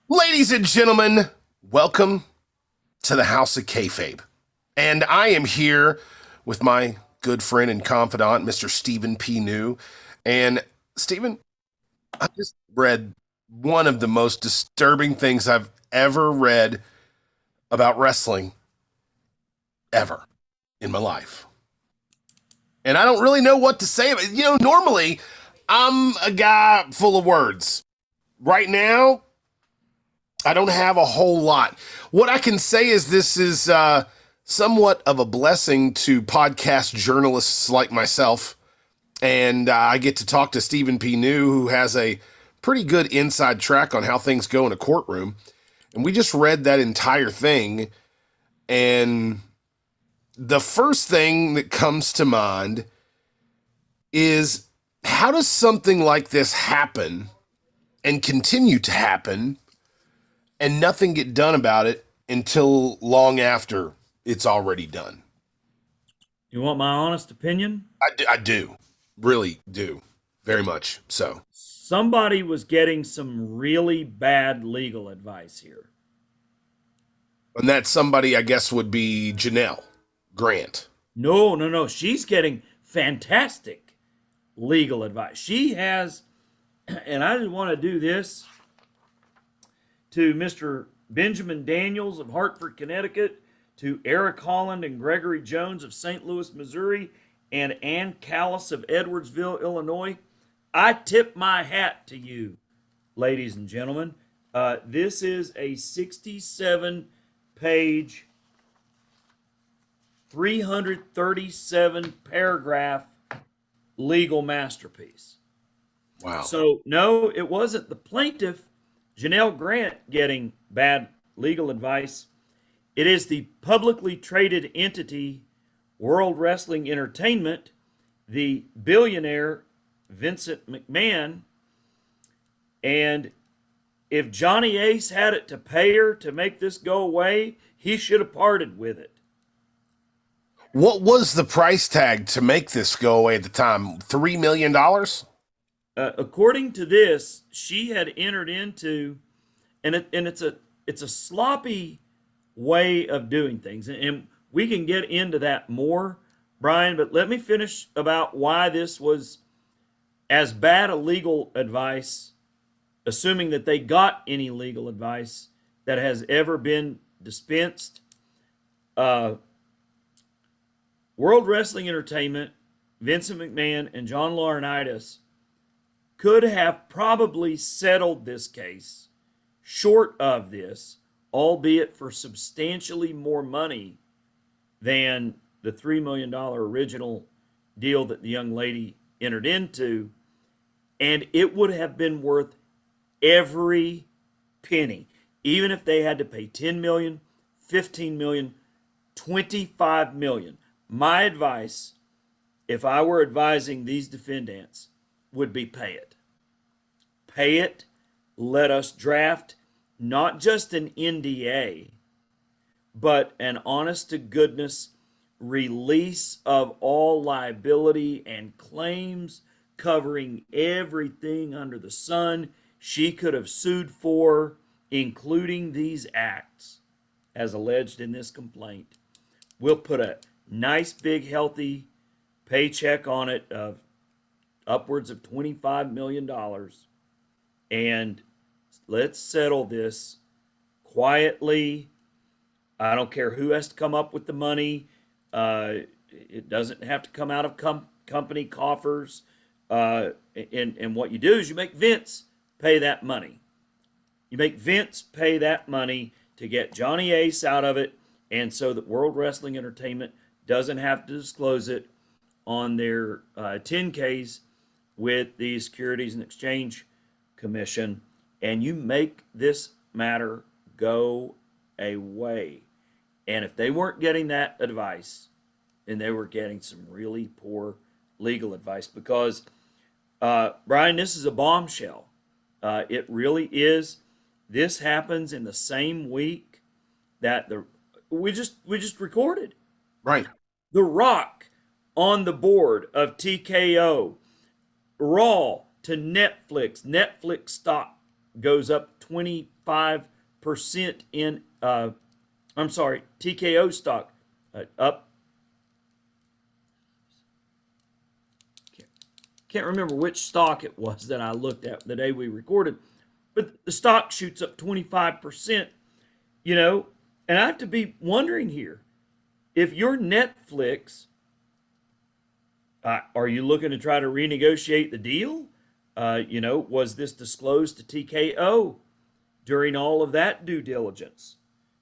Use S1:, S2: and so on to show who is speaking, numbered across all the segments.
S1: Ladies and gentlemen, welcome to the House of Kayfabe. And I am here with my good friend and confidant, Mr. Stephen P. New. And Stephen, I just read one of the most disturbing things I've ever read about wrestling ever in my life. And I don't really know what to say. Normally I'm a guy full of words. Right now, I don't have a whole lot. What I can say is this is somewhat of a blessing to podcast journalists like myself. And I get to talk to Stephen P. New, who has a pretty good inside track on how things go in a courtroom. And we just read that entire thing. And the first thing that comes to mind is, how does something like this happen and continue to happen and nothing get done about it until long after it's already done?
S2: You want my honest opinion?
S1: I do. Really do. Very much so.
S2: Somebody was getting some really bad legal advice here.
S1: And that somebody, I guess, would be Janelle Grant.
S2: No. She's getting fantastic legal advice. She has, and I just want to do this to Mr. Benjamin Daniels of Hartford, Connecticut, to Eric Holland and Gregory Jones of St. Louis, Missouri, and Ann Callis of Edwardsville, Illinois. I tip my hat to you, ladies and gentlemen. This is a 67-page, 337-paragraph legal masterpiece.
S1: Wow.
S2: So, no, it wasn't the plaintiff, Janelle Grant, getting bad legal advice. It is the publicly traded entity, World Wrestling Entertainment, the billionaire Vincent McMahon. And if Johnny Ace had it to pay her to make this go away, he should have parted with it.
S1: What was the price tag to make this go away at the time? $3 million?
S2: According to this, she had entered into, and it's a sloppy way of doing things, and we can get into that more, Brian. But let me finish about why this was as bad a legal advice, assuming that they got any legal advice that has ever been dispensed. World Wrestling Entertainment, Vincent McMahon, and John Laurinaitis could have probably settled this case short of this, albeit for substantially more money than the $3 million original deal that the young lady entered into. And it would have been worth every penny, even if they had to pay $10 million, $15 million, $25 million. My advice, if I were advising these defendants, would be pay it. Pay it. Let us draft not just an NDA, but an honest to goodness release of all liability and claims covering everything under the sun she could have sued for, including these acts as alleged in this complaint. We'll put a nice big healthy paycheck on it of upwards of $25 million, and let's settle this quietly. I don't care who has to come up with the money. It doesn't have to come out of company coffers. And what you do is you make Vince pay that money. You make Vince pay that money to get Johnny Ace out of it, and so that World Wrestling Entertainment doesn't have to disclose it on their 10Ks with the Securities and Exchange Commission, and you make this matter go away. And if they weren't getting that advice, then they were getting some really poor legal advice, because Brian, this is a bombshell. It really is. This happens in the same week that we just recorded.
S1: Right.
S2: The Rock on the board of TKO. Raw to Netflix. Netflix stock goes up 25% in, I'm sorry, TKO stock up. Can't remember which stock it was that I looked at the day we recorded, but the stock shoots up 25%, you know, and I have to be wondering here, if you're Netflix, are you looking to try to renegotiate the deal? Was this disclosed to TKO during all of that due diligence?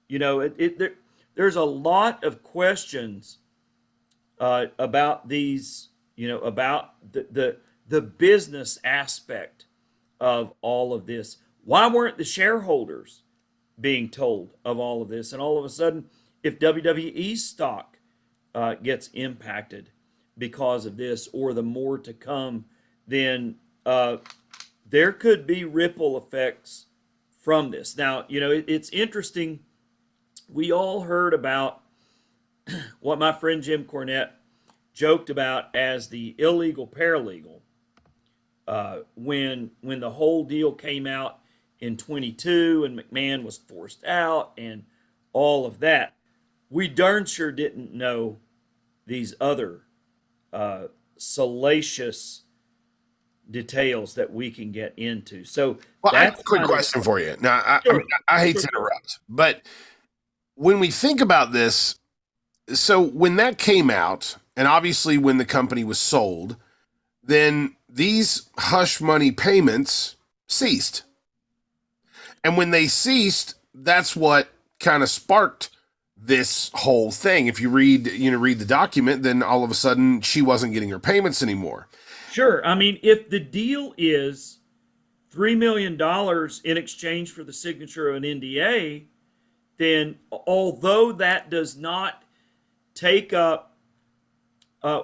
S2: There's a lot of questions about these, about the business aspect of all of this. Why weren't the shareholders being told of all of this? And all of a sudden, if WWE stock gets impacted because of this, or the more to come, then there could be ripple effects from this. Now, it's interesting. We all heard about what my friend Jim Cornette joked about as the illegal paralegal when the whole deal came out in 22 and McMahon was forced out and all of that. We darn sure didn't know these other salacious details that we can get into. So,
S1: well, I have
S2: that's
S1: a quick
S2: kind of
S1: question for you. Now,
S2: sure,
S1: I hate
S2: sure,
S1: to
S2: sure.
S1: interrupt, but when we think about this, so when that came out, and obviously when the company was sold, then these hush money payments ceased. And when they ceased, that's what kind of sparked this whole thing. If you read the document, then all of a sudden she wasn't getting her payments anymore.
S2: Sure. I mean, if the deal is $3 million in exchange for the signature of an NDA, then although that does not take up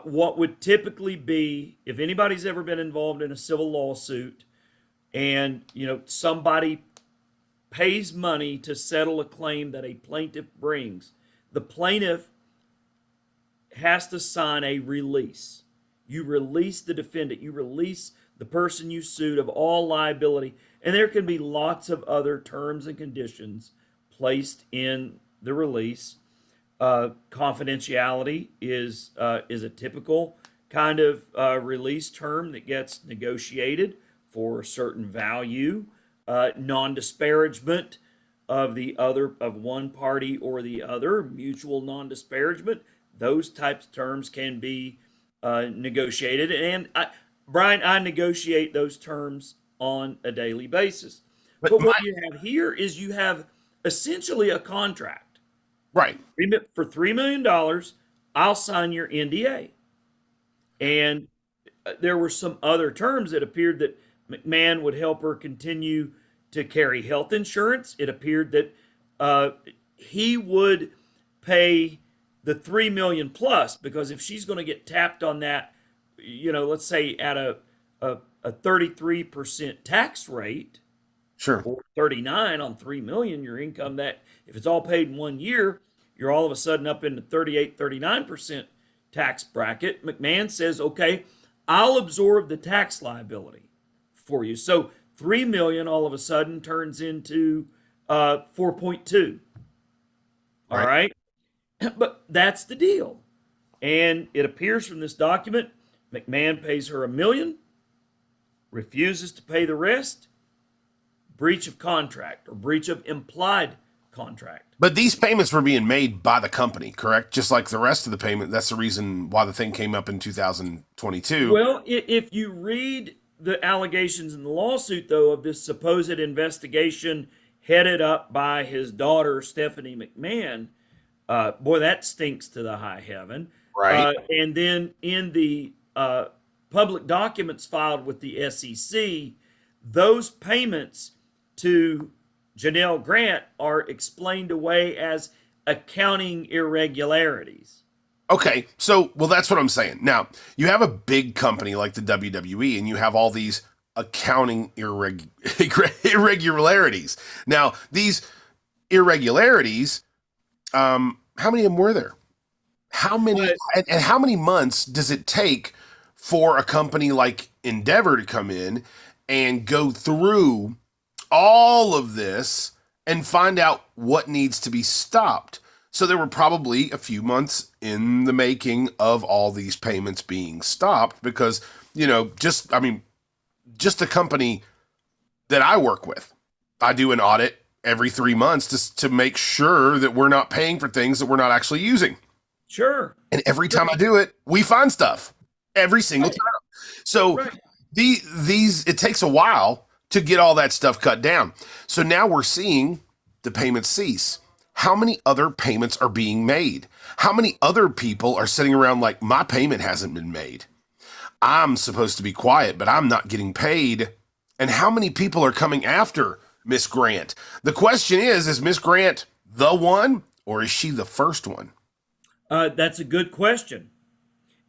S2: what would typically be, if anybody's ever been involved in a civil lawsuit and somebody pays money to settle a claim that a plaintiff brings, the plaintiff has to sign a release. You release the defendant, you release the person you sued of all liability, and there can be lots of other terms and conditions placed in the release. Confidentiality is a typical kind of release term that gets negotiated for a certain value. Non-disparagement of one party or the other, mutual non-disparagement. Those types of terms can be negotiated, and Brian, I negotiate those terms on a daily basis.
S1: But
S2: But what you have here is you have essentially a contract.
S1: right.
S2: For $3 million, I'll sign your NDA. And there were some other terms that appeared that McMahon would help her continue to carry health insurance. It appeared that he would pay the $3 million plus, because if she's going to get tapped on that, let's say at a 33% tax rate,
S1: Sure.
S2: or 39 on $3 million, your income, that if it's all paid in 1 year, you're all of a sudden up into 38, 39% tax bracket. McMahon says, okay, I'll absorb the tax liability for you. So $3 million all of a sudden turns into 4.2. All right. But that's the deal. And it appears from this document, McMahon pays her $1 million, refuses to pay the rest, breach of contract or breach of implied contract.
S1: But these payments were being made by the company, correct? Just like the rest of the payment. That's the reason why the thing came up in 2022.
S2: Well, if you read the allegations in the lawsuit, though, of this supposed investigation headed up by his daughter, Stephanie McMahon, boy, that stinks to the high heaven.
S1: Right.
S2: And then in the public documents filed with the SEC, those payments to Janelle Grant are explained away as accounting irregularities.
S1: Okay, so, well, that's what I'm saying. Now, you have a big company like the WWE, and you have all these accounting irregularities. Now, these irregularities, how many of them were there? How many, and how many months does it take for a company like Endeavor to come in and go through all of this and find out what needs to be stopped. So there were probably a few months in the making of all these payments being stopped because, just the company that I work with, I do an audit every 3 months to make sure that we're not paying for things that we're not actually using.
S2: Sure.
S1: And every time I do it, we find stuff every single
S2: Right.
S1: time. So
S2: Right.
S1: these it takes a while to get all that stuff cut down. So now we're seeing the payments cease. How many other payments are being made? How many other people are sitting around like, my payment hasn't been made? I'm supposed to be quiet, but I'm not getting paid. And how many people are coming after Miss Grant? The question is Miss Grant the one, or is she the first one?
S2: That's a good question.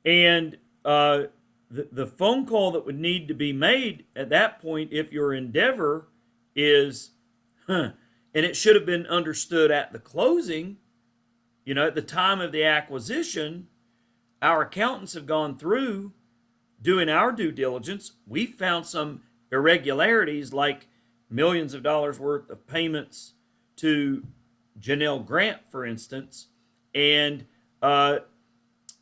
S2: And the phone call that would need to be made at that point, if your endeavor is, and it should have been understood at the closing, at the time of the acquisition, our accountants have gone through doing our due diligence. We found some irregularities, like millions of dollars worth of payments to Janelle Grant, for instance, and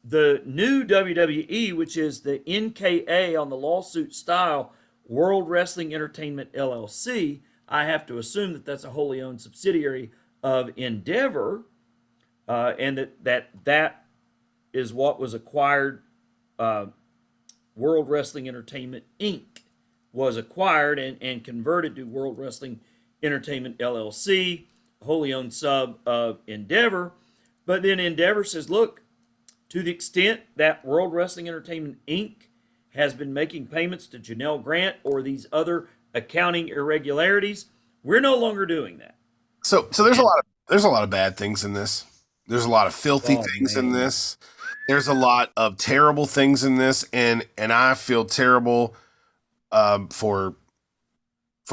S2: the new WWE, which is the NKA on the lawsuit style, World Wrestling Entertainment LLC. I have to assume that that's a wholly owned subsidiary of Endeavor, and that is what was acquired. World Wrestling Entertainment Inc. was acquired and converted to World Wrestling Entertainment LLC, wholly owned sub of Endeavor. But then Endeavor says, look, to the extent that World Wrestling Entertainment Inc. has been making payments to Janelle Grant or these other accounting irregularities, we're no longer doing that.
S1: So there's a lot of bad things in this. There's a lot of filthy things in
S2: Man.
S1: this. There's a lot of terrible things in this, and I feel terrible for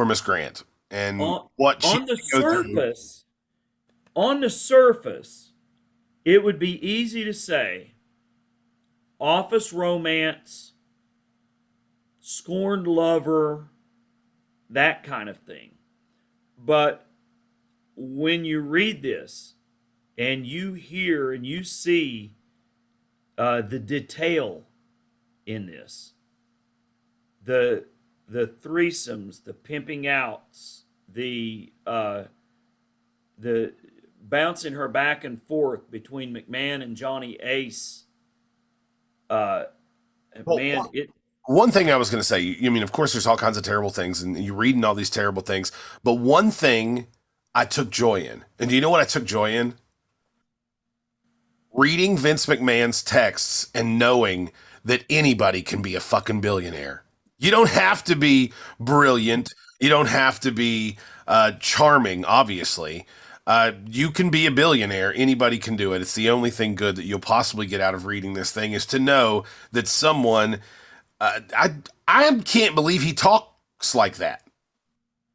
S1: Miss Grant and
S2: On,
S1: what she
S2: on the
S1: go through.
S2: surface, on the surface, it would be easy to say office romance, scorned lover, that kind of thing. But when you read this and you hear and you see the detail in this, the threesomes, the pimping outs, the bouncing her back and forth between McMahon and Johnny Ace, uh,
S1: Well,
S2: man, it.
S1: one thing I was going to say, of course, there's all kinds of terrible things, and you're reading all these terrible things. But one thing I took joy in, and do you know what I took joy in? Reading Vince McMahon's texts and knowing that anybody can be a fucking billionaire. You don't have to be brilliant. You don't have to be charming, obviously. You can be a billionaire. Anybody can do it. It's the only thing good that you'll possibly get out of reading this thing is to know that someone. I can't believe he talks like that.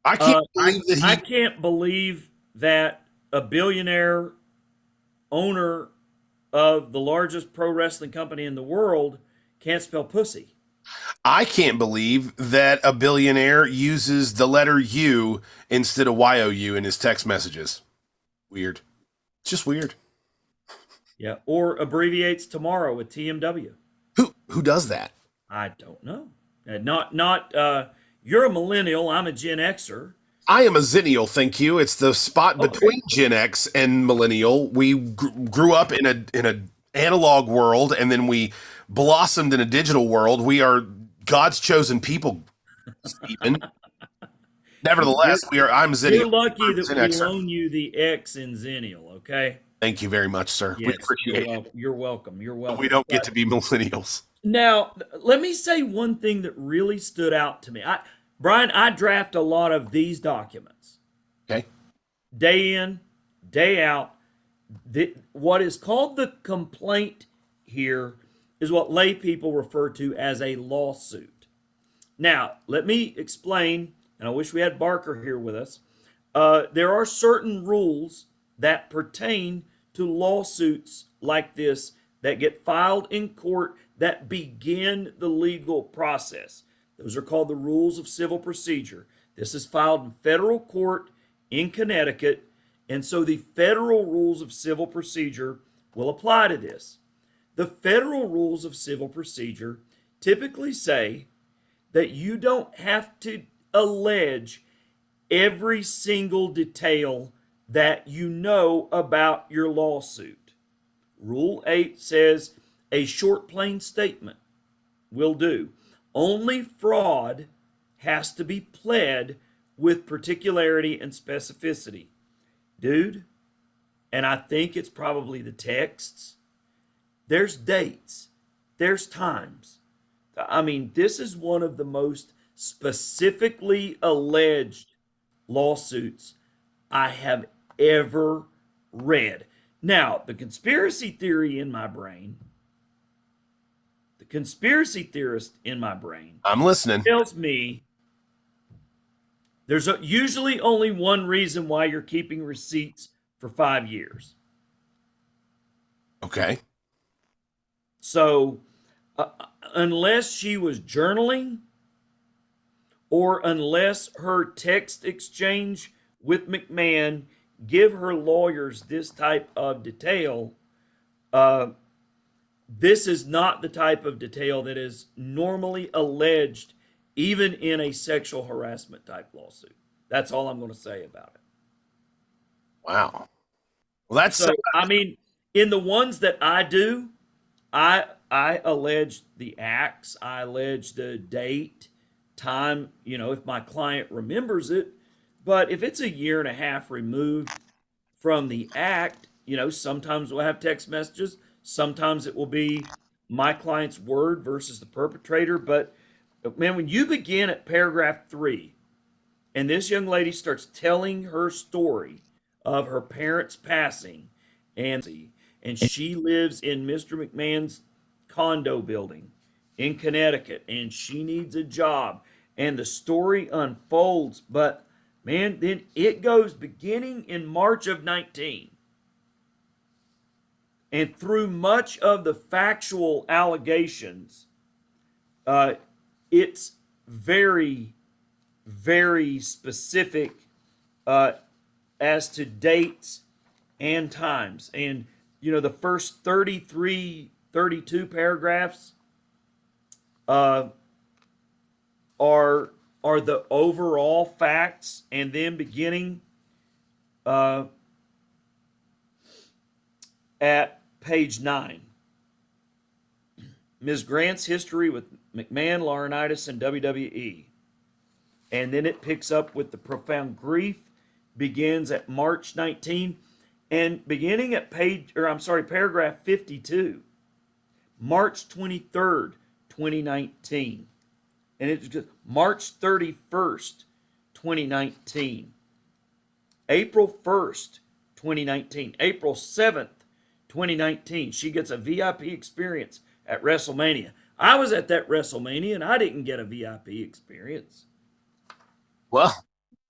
S1: I can't believe that
S2: I
S1: he.
S2: can't believe that a billionaire owner of the largest pro wrestling company in the world can't spell pussy.
S1: I can't believe that a billionaire uses the letter U instead of YOU in his text messages. Weird. It's just weird.
S2: Yeah, or abbreviates tomorrow with TMW.
S1: Who does that?
S2: I don't know. Not. You're a millennial. I'm a Gen Xer.
S1: I am a Zennial, thank you. It's the spot
S2: Okay.
S1: between Gen X and Millennial. We grew up in a analog world, and then we blossomed in a digital world. We are God's chosen people, Stephen.
S2: You're
S1: Nevertheless, we are. I'm Zennial.
S2: you're lucky
S1: I'm
S2: that
S1: Gen
S2: we
S1: Xer.
S2: loan you the X in Zennial. Okay.
S1: Thank you very much, sir. We
S2: Yes, you're
S1: appreciate it.
S2: welcome. You're welcome. You're
S1: But we
S2: welcome.
S1: don't get to be millennials.
S2: Now, let me say one thing that really stood out to me. Brian, I draft a lot of these documents
S1: Okay.
S2: day in, day out. What is called the complaint here is what lay people refer to as a lawsuit. Now, let me explain, and I wish we had Barker here with us. There are certain rules that pertain to lawsuits like this that get filed in court that begin the legal process. Those are called the rules of civil procedure. This is filed in federal court in Connecticut, and so the federal rules of civil procedure will apply to this. The federal rules of civil procedure typically say that you don't have to allege every single detail that you know about your lawsuit. Rule 8 says a short, plain statement will do. Only fraud has to be pled with particularity and specificity. Dude, and I think it's probably the texts, there's dates, there's times. I mean, this is one of the most specifically alleged lawsuits I have ever read. Now, the conspiracy theory in my brain, the conspiracy theorist in my brain
S1: I'm listening.
S2: tells me there's usually only one reason why you're keeping receipts for 5 years.
S1: Okay.
S2: So, unless she was journaling or unless her text exchange with McMahon give her lawyers this type of detail, this is not the type of detail that is normally alleged even in a sexual harassment type lawsuit. That's all I'm going to say about it.
S1: Wow. Well, that's
S2: So, I mean, in the ones that I do, I allege the acts, I allege the date, time, if my client remembers it. But if it's a year and a half removed from the act, sometimes we'll have text messages, sometimes it will be my client's word versus the perpetrator. But man, when you begin at paragraph 3 and this young lady starts telling her story of her parents passing, and she lives in Mr. McMahon's condo building in Connecticut, and she needs a job, and the story unfolds. But man, then it goes beginning in March of 19 and through much of the factual allegations. It's very, very specific as to dates and times. And, the first 33, 32 paragraphs are the overall facts, and then beginning at page 9. Ms. Grant's history with McMahon, Laurinaitis, and WWE. And then it picks up with the profound grief, begins at March 19, and beginning at paragraph 52, March 23rd, 2019. And it's just March 31st, 2019. April 1st, 2019. April 7th, 2019. She gets a VIP experience at WrestleMania. I was at that WrestleMania and I didn't get a VIP experience.
S1: well,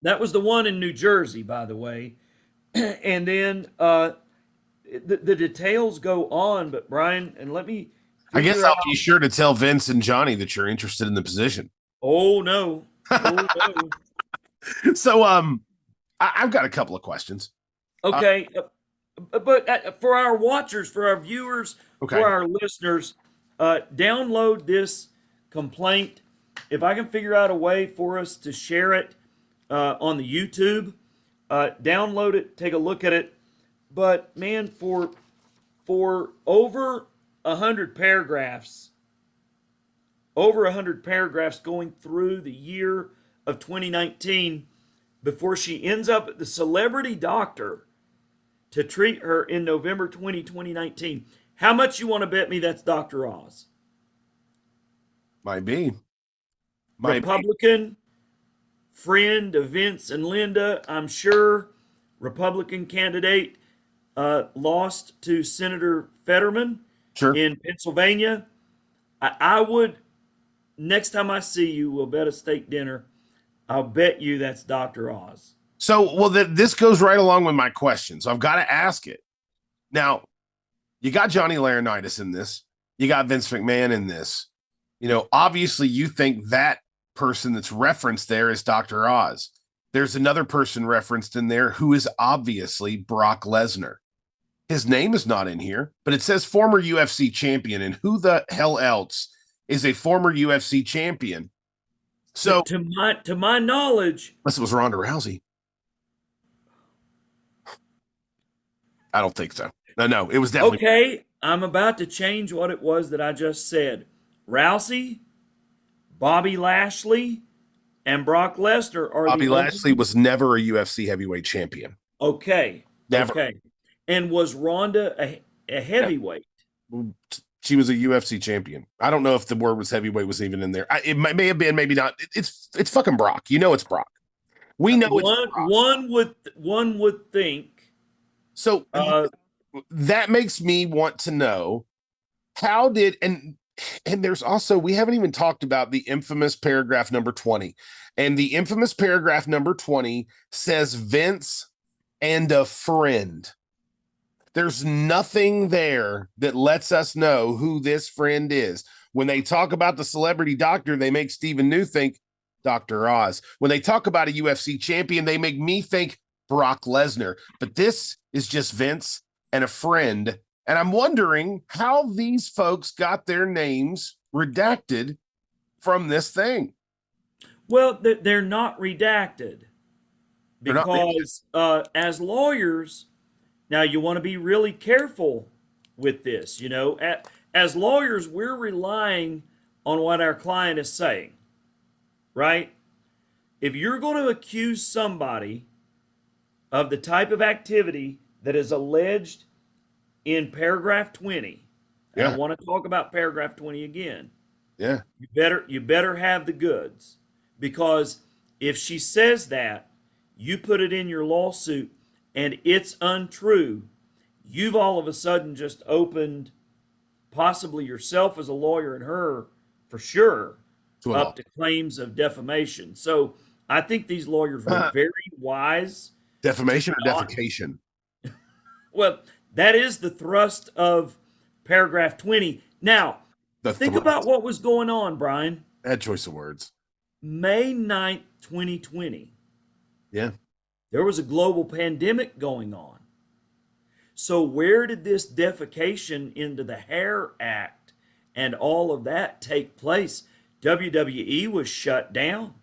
S2: That was the one in New Jersey, by the way. And then the details go on, but Brian, and let me.
S1: I guess I'll be sure to tell Vince and Johnny that you're interested in the position.
S2: Oh no! Oh no!
S1: So, I've got a couple of questions.
S2: Okay, but for our watchers, for our viewers,
S1: Okay.
S2: for our listeners, download this complaint. If I can figure out a way for us to share it on the YouTube, download it, take a look at it. But man, for over 100 paragraphs, going through the year of 2019 before she ends up at the celebrity doctor to treat her in November 2019. How much you want to bet me that's Dr. Oz?
S1: Might be.
S2: Republican, friend of Vince and Linda, I'm sure. Republican candidate, lost to Senator Fetterman in Pennsylvania. I would, next time I see you, we'll bet a steak dinner. I'll bet you that's Dr. Oz.
S1: So, well, this goes right along with my question. So I've got to ask it. Now, you got Johnny Laurinaitis in this. You got Vince McMahon in this. Obviously you think that person that's referenced there is Dr. Oz. There's another person referenced in there who is obviously Brock Lesnar. His name is not in here, but it says former UFC champion. And who the hell else is a former UFC champion? So,
S2: To my knowledge,
S1: unless it was Ronda Rousey. I don't think so. No, it was definitely.
S2: okay, I'm about to change what it was that I just said. Rousey, Bobby Lashley, and Brock Lesnar are
S1: Bobby
S2: the
S1: Lashley
S2: only.
S1: was never a UFC heavyweight champion.
S2: Okay,
S1: Never.
S2: okay. And was Ronda a
S1: Yeah.
S2: heavyweight?
S1: She was a UFC champion. I don't know if the word was heavyweight was even in there. It may have been, maybe not. It's fucking Brock. You know it's Brock. We know it's Brock.
S2: One would think.
S1: So that makes me want to know how did and there's also, we haven't even talked about the infamous paragraph number 20. And the infamous paragraph number 20 says Vince and a friend. There's nothing there that lets us know who this friend is. When they talk about the celebrity doctor, they make Stephen New think Dr. Oz. When they talk about a UFC champion, they make me think Brock Lesnar. But this is just Vince and a friend. And I'm wondering how these folks got their names redacted from this thing.
S2: Well, they're not redacted
S1: They're not.
S2: because as lawyers, now you want to be really careful with this. You know, as lawyers, we're relying on what our client is saying, right? If you're going to accuse somebody of the type of activity that is alleged in paragraph 20, and I want to talk about paragraph 20 again.
S1: Yeah.
S2: You better have the goods, because if she says that, you put it in your lawsuit and it's untrue, you've all of a sudden just opened possibly yourself as a lawyer and her for sure up to claims of defamation. So I think these lawyers were very wise.
S1: Defamation or defecation?
S2: Well, that is the thrust of paragraph 20. Now, think about what was going on, Brian.
S1: Bad choice of words.
S2: May 9th, 2020.
S1: Yeah.
S2: There was a global pandemic going on. So where did this defecation into the Hair Act and all of that take place? WWE was shut down.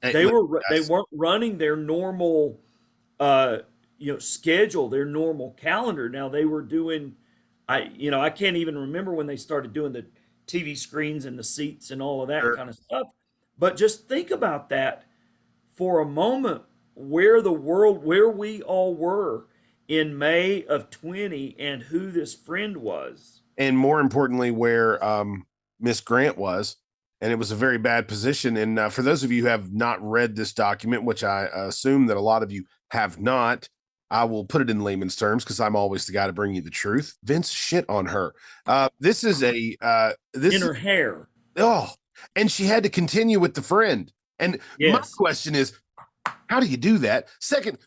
S2: They weren't running their normal schedule, their normal calendar. Now they were doing, I can't even remember when they started doing the TV screens and the seats and all of that kind of stuff. But just think about that for a moment, where we all were in May of 20 and who this friend was.
S1: And more importantly, where Miss Grant was. And it was a very bad position. And for those of you who have not read this document, which I assume that a lot of you have not, I will put it in layman's terms because I'm always the guy to bring you the truth. Vince shit on her. This is in
S2: her hair.
S1: Oh, and she had to continue with the friend. And my question is, how do you do that? Second,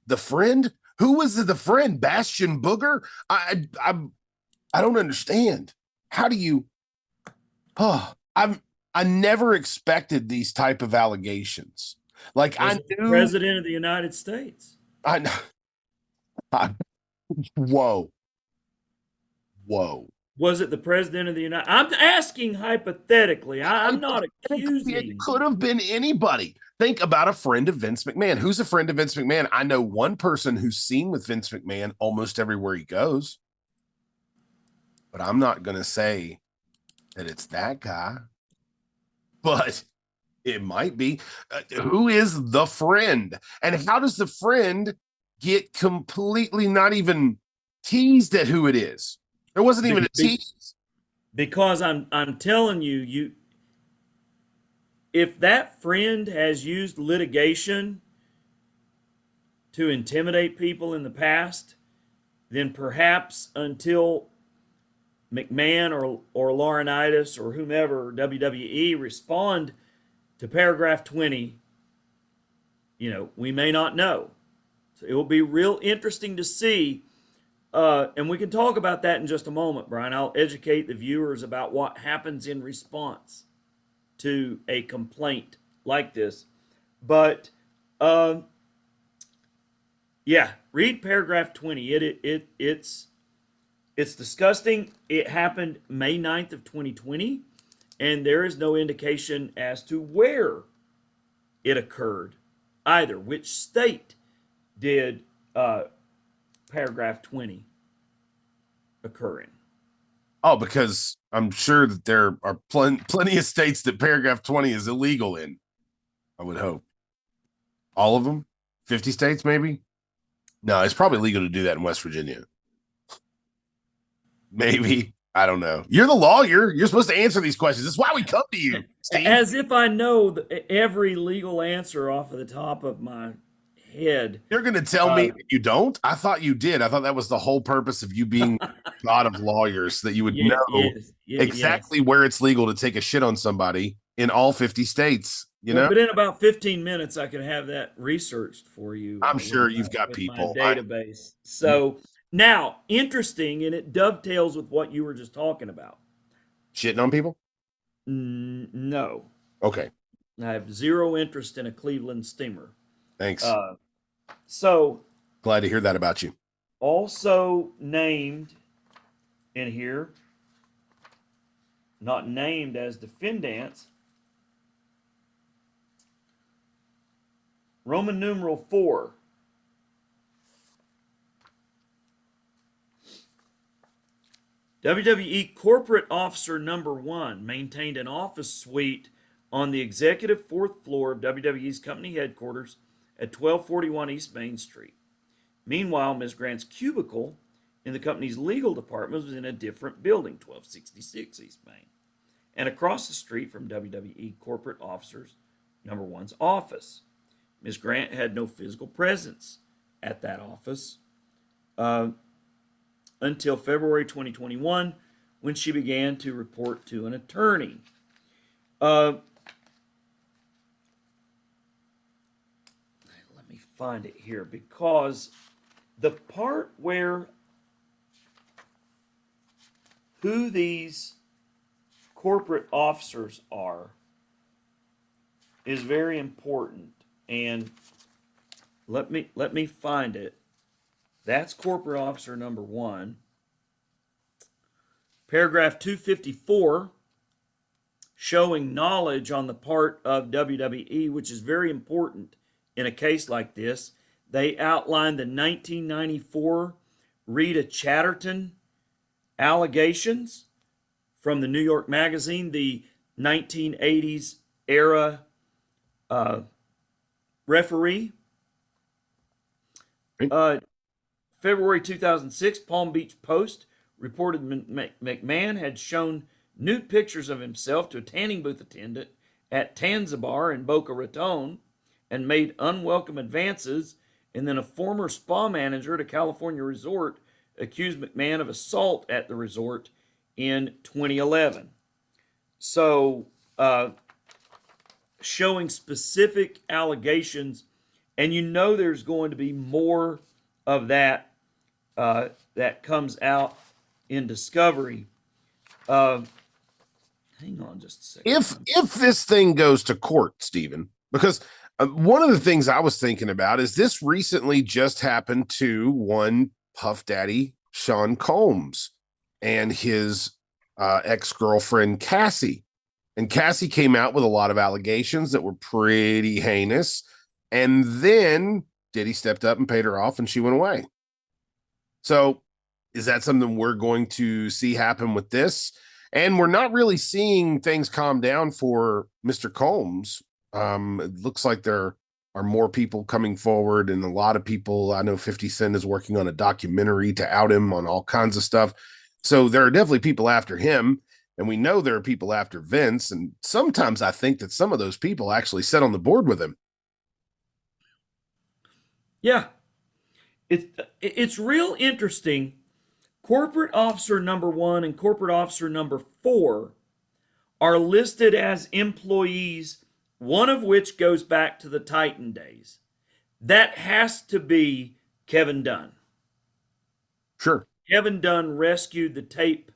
S1: the friend? Who was the friend? Bastion Booger? I don't understand. How do you? Oh, I never expected these type of allegations. Like I knew
S2: the President of the United States.
S1: I know. Whoa.
S2: Was it the President of the United? I'm asking hypothetically. I'm not accusing.
S1: It could have been anybody. Think about a friend of Vince McMahon. Who's a friend of Vince McMahon? I know one person who's seen with Vince McMahon almost everywhere he goes. But I'm not going to say that it's that guy. But it might be. Who is the friend? And how does the friend get completely not even teased at who it is? There wasn't even a tease.
S2: Because I'm telling you, if that friend has used litigation to intimidate people in the past, then perhaps until McMahon or Laurinaitis or whomever, WWE, respond to paragraph 20, we may not know. So it will be real interesting to see. And we can talk about that in just a moment, Brian. I'll educate the viewers about what happens in response. to a complaint like this. But um, yeah, read paragraph 20. It's disgusting. It happened May 9th of 2020, and there is no indication as to where it occurred either. Which state did paragraph 20 occur in?
S1: Oh, because I'm sure that there are plenty of states that paragraph 20 is illegal in. I would hope. All of them? 50 states, maybe? No, it's probably legal to do that in West Virginia. Maybe. I don't know. You're the lawyer. You're supposed to answer these questions. That's why we come to you, Steve.
S2: As if I know every legal answer off of the top of my head.
S1: You're going to tell me that you don't? I thought you did. I thought that was the whole purpose of you being God of lawyers, that you would know
S2: Yes.
S1: exactly where it's legal to take a shit on somebody in all 50 states. You know,
S2: But in about 15 minutes, I could have that researched for you
S1: I'm sure you've got
S2: with my
S1: people.
S2: database. So now, interesting, and it dovetails with what you were just talking about.
S1: Shitting on people?
S2: No,
S1: Okay.
S2: I have zero interest in a Cleveland steamer.
S1: Thanks.
S2: So,
S1: Glad to hear that about you.
S2: also named in here, not named as defendants, Roman numeral 4. WWE corporate officer number 1 maintained an office suite on the executive fourth floor of WWE's company headquarters at 1241 East Main Street. Meanwhile, Ms. Grant's cubicle in the company's legal department was in a different building, 1266 East Main, and across the street from WWE corporate officers number 1's office. Ms. Grant had no physical presence at that office until February 2021, when she began to report to an attorney. Let me find it here, because the part where who these corporate officers are is very important. And let me find it. That's corporate officer number 1. Paragraph 254, showing knowledge on the part of WWE, which is very important in a case like this. They outlined the 1994 Rita Chatterton allegations from the New York Magazine, the 1980s era referee. February 2006, Palm Beach Post reported McMahon had shown nude pictures of himself to a tanning booth attendant at Tanzabar in Boca Raton and made unwelcome advances. And then a former spa manager at a California resort accused McMahon of assault at the resort in 2011. So, showing specific allegations, and you know there's going to be more of that that comes out in discovery. Hang on just a second.
S1: If this thing goes to court, Stephen, because one of the things I was thinking about is this recently just happened to one Puff Daddy Sean Combs and his ex-girlfriend Cassie. And Cassie came out with a lot of allegations that were pretty heinous. And then Diddy stepped up and paid her off, and she went away. So is that something we're going to see happen with this? And we're not really seeing things calm down for Mr. Combs. It looks like there are more people coming forward, and a lot of people. I know 50 Cent is working on a documentary to out him on all kinds of stuff. So there are definitely people after him, and we know there are people after Vince. And sometimes I think that some of those people actually sit on the board with him.
S2: Yeah, it's real interesting. Corporate officer number 1 and corporate officer number 4 are listed as employees, one of which goes back to the Titan days. That has to be Kevin Dunn.
S1: Sure.
S2: Kevin Dunn rescued the tape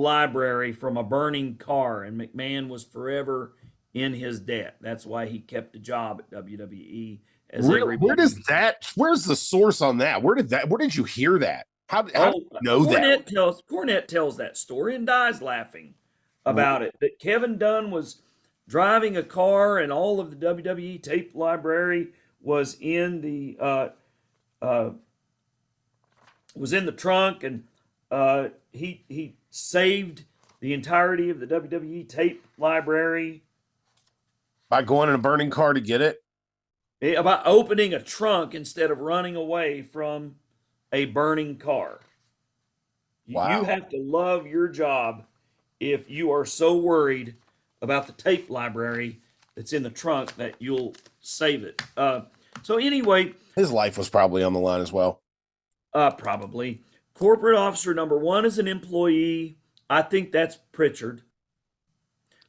S2: library from a burning car, and McMahon was forever in his debt. That's why he kept a job at WWE, as
S1: Really? Where
S2: everybody.
S1: does that? Where's the source on that? Where did that? Where did you hear that? How do
S2: Oh,
S1: you know that?
S2: Cornette tells that story and dies laughing about it. That Kevin Dunn was driving a car, and all of the WWE tape library was in the uh, trunk, and he saved the entirety of the WWE tape library
S1: By going in a burning car to get it?
S2: about opening a trunk instead of running away from a burning car. You
S1: Wow.
S2: have to love your job if you are so worried about the tape library that's in the trunk that you'll save it. So anyway,
S1: His life was probably on the line as well.
S2: probably corporate officer number one is an employee. I think that's Pritchard.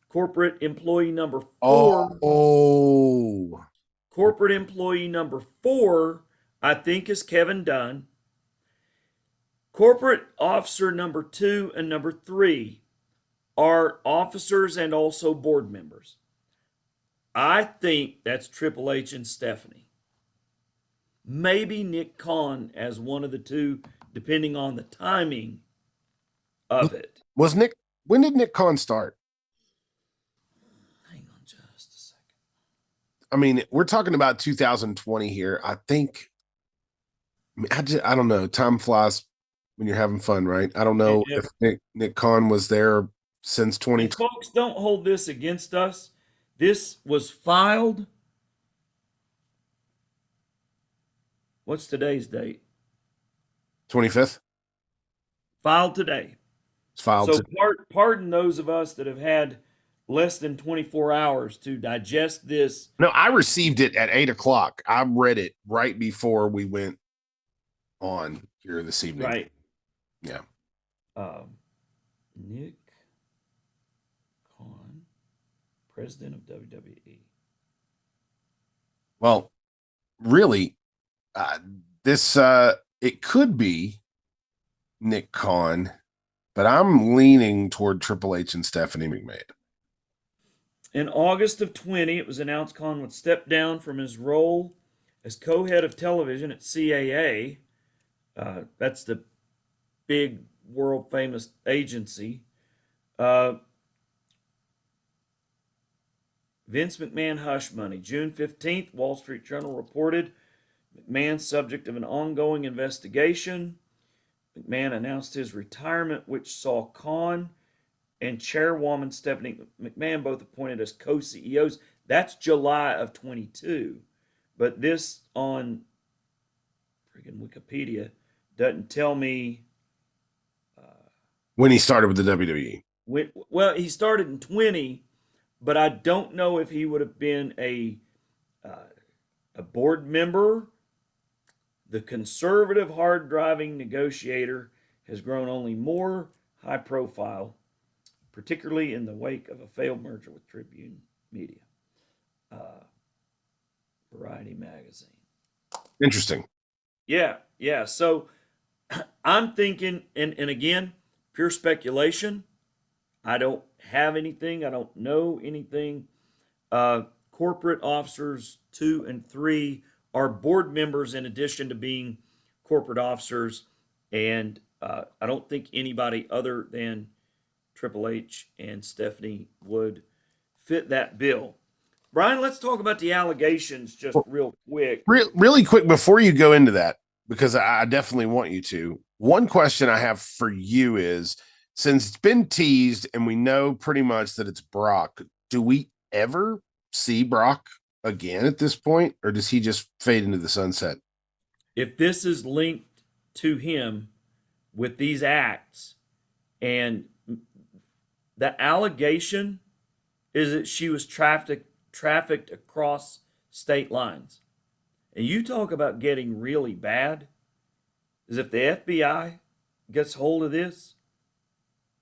S2: Corporate employee number four.
S1: Oh.
S2: Corporate employee number four, I think, is Kevin Dunn. Corporate officer number two and number three are officers and also board members. I think that's Triple H and Stephanie. Maybe Nick Khan as one of the two, depending on the timing of it.
S1: Was Nick? When did Nick Khan start?
S2: Hang on just a second.
S1: I mean, we're talking about 2020 here. I think. I don't know. Time flies when you're having fun, right? I don't know if Nick Khan was there since 2020.
S2: And folks, don't hold this against us. This was filed. What's today's date?
S1: 25th.
S2: Filed today.
S1: It's filed.
S2: So pardon those of us that have had less than 24 hours to digest this.
S1: No, I received it at 8:00. I read it right before we went on here this evening.
S2: Right.
S1: Yeah.
S2: Nick Khan, president of WWE.
S1: Well, really, this it could be Nick Khan, but I'm leaning toward Triple H and Stephanie McMahon.
S2: In August of 20, it was announced Khan would step down from his role as co-head of television at CAA. That's the big world famous agency. Vince McMahon hush money. June 15th, Wall Street Journal reported McMahon subject of an ongoing investigation. McMahon announced his retirement, which saw Khan and chairwoman Stephanie McMahon both appointed as co-CEOs. That's July of 22. But this on freaking Wikipedia doesn't tell me
S1: when he started with the WWE.
S2: Well, he started in 20, but I don't know if he would have been a board member. The conservative, hard-driving negotiator has grown only more high profile, particularly in the wake of a failed merger with Tribune Media, Variety Magazine.
S1: Interesting.
S2: Yeah. So I'm thinking, and again, pure speculation. I don't have anything. I don't know anything. Corporate officers 2 and 3 are board members in addition to being corporate officers. And I don't think anybody other than Triple H and Stephanie would fit that bill. Brian, let's talk about the allegations just real quick.
S1: Really quick before you go into that, because I definitely want you to. One question I have for you is, since it's been teased and we know pretty much that it's Brock, do we ever see Brock again at this point, or does he just fade into the sunset?
S2: If this is linked to him with these acts, and the allegation is that she was trafficked across state lines. And you talk about getting really bad, is if the FBI gets hold of this,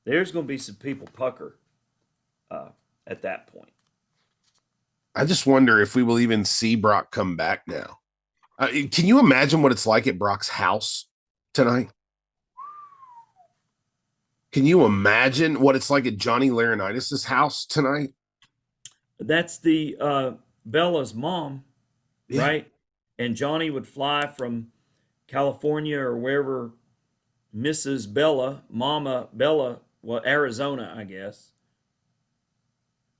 S2: there's going to be some people pucker at that point.
S1: I just wonder if we will even see Brock come back now. Can you imagine what it's like at Brock's house tonight? Can you imagine what it's like at Johnny Laurinaitis' house tonight?
S2: That's the Bella's mom,
S1: Yeah,
S2: right? And Johnny would fly from California or wherever Mrs. Bella, Mama Bella, well, Arizona, I guess.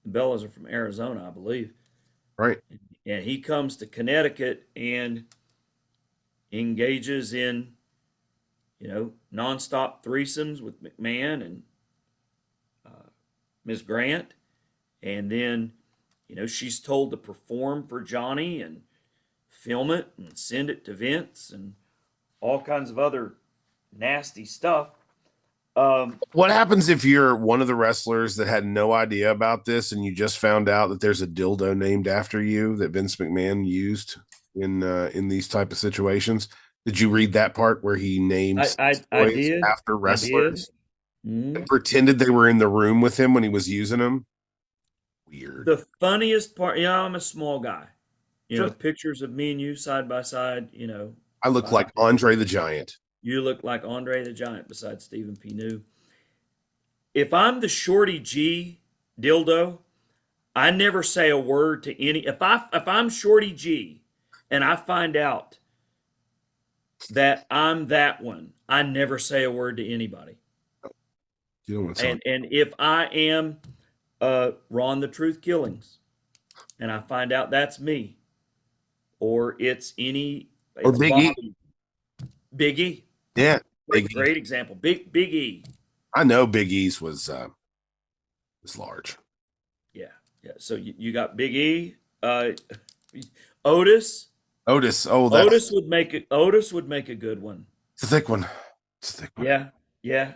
S2: The Bellas are from Arizona, I believe.
S1: right.
S2: And he comes to Connecticut and engages in, nonstop threesomes with McMahon and Miss Grant. And then, she's told to perform for Johnny and film it and send it to Vince and all kinds of other nasty stuff. Um,
S1: What happens if you're one of the wrestlers that had no idea about this and you just found out that there's a dildo named after you that Vince McMahon used in these type of situations? Did you read that part where he named
S2: I
S1: toys
S2: did.
S1: after
S2: I did.
S1: wrestlers
S2: Mhm.
S1: and pretended they were in the room with him when he was using them? Weird.
S2: The funniest part, I'm a small guy.
S1: Sure.
S2: Pictures of me and you side by side,
S1: I look like Andre the Giant.
S2: you look like Andre the Giant beside Stephen P. New. If I'm the Shorty G dildo, I never say a word to any. If I'm Shorty G, and I find out that I'm that one, I never say a word to anybody.
S1: You don't want to tell me.
S2: And if I am Ron the Truth Killings, and I find out that's me, or
S1: Or
S2: it's
S1: Big E.
S2: Bobby, Big E,
S1: Yeah, Big
S2: great,
S1: E.
S2: great example, Big E.
S1: I know Big E's was large.
S2: Yeah, yeah. So you got Big E, Otis.
S1: Otis. Oh, that's
S2: Otis would make a good one.
S1: it's a thick one. It's a thick one.
S2: Yeah, yeah.